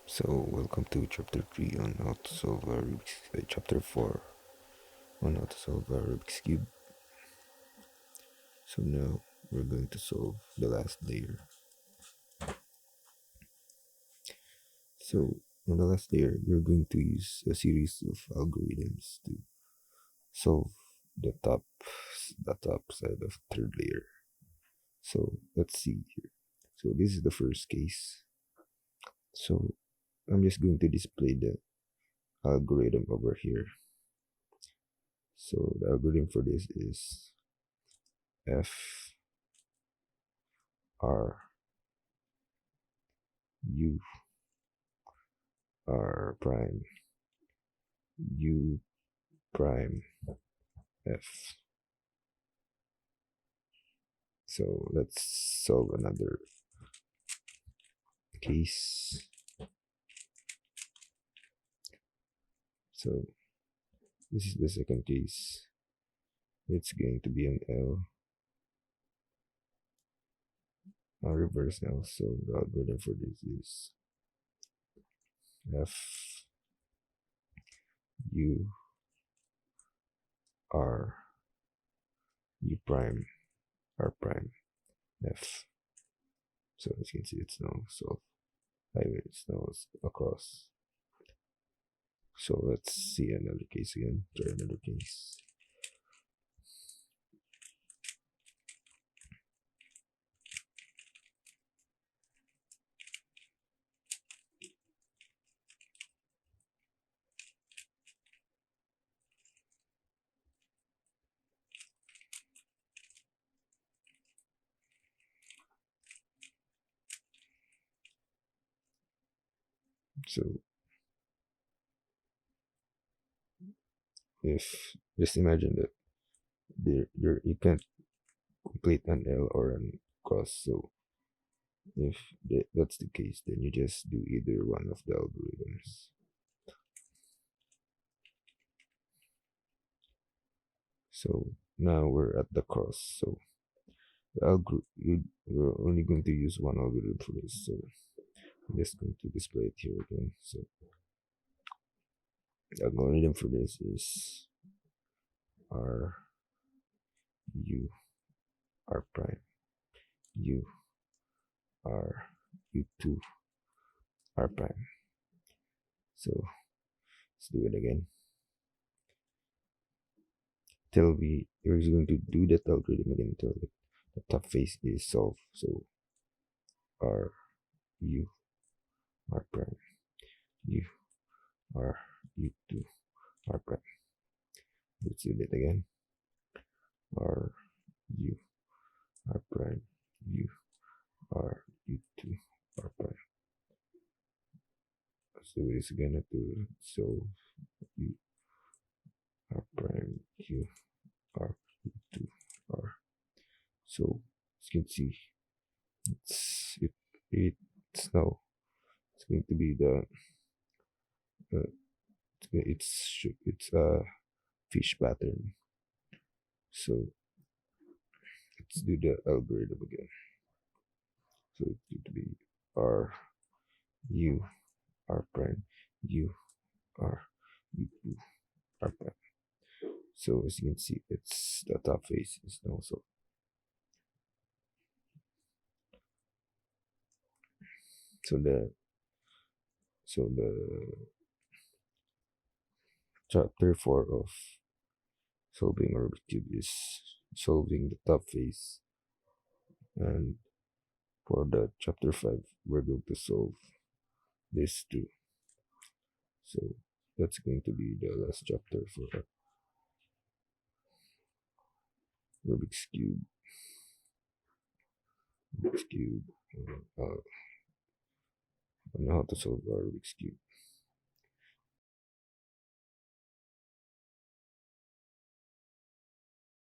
So, welcome to chapter 3 on how to solve a chapter 4 on how to solve a Rubik's Cube. So, now we're going to solve the last layer. So, on the last layer, you're going to use a series of algorithms to solve the top side of third layer. So, let's see here. So, this is the first case. So, I'm just going to display the algorithm over here. So, the algorithm for this is F R U R prime U prime F. So let's solve another case. So this is the second case. It's going to be an L, a reverse L. So the algorithm for this is F U R U prime R prime F. So as you can see, it's now solved. It's now across. So let's see another case again. Try another case. So if just imagine that you can't complete an L or an cross. So if that's the case, then you just do either one of the algorithms. So now we're at the cross. So you're only going to use one algorithm for this. So I'm just going to display it here again. So the algorithm for this is R U R prime U R U2 R prime. So let's do it again. We're going to do that algorithm again until the top face is solved. So R U R prime U R U2 R prime. Let's do that again. R U R prime U R U2 R prime. Let's do this again to solve U R prime U R U2 R. So as you can see, it's now it's going to be the it's a fish pattern. So let's do the algorithm again. So it's going to be R U R prime U R U2 R prime. So as you can see, it's the top face is now so. So the chapter 4 of solving a Rubik's cube is solving the top face, and for the chapter 5 we're going to solve this too. So that's going to be the last chapter for Rubik's cube. Rubik's cube. On how to solve a Rubik's cube.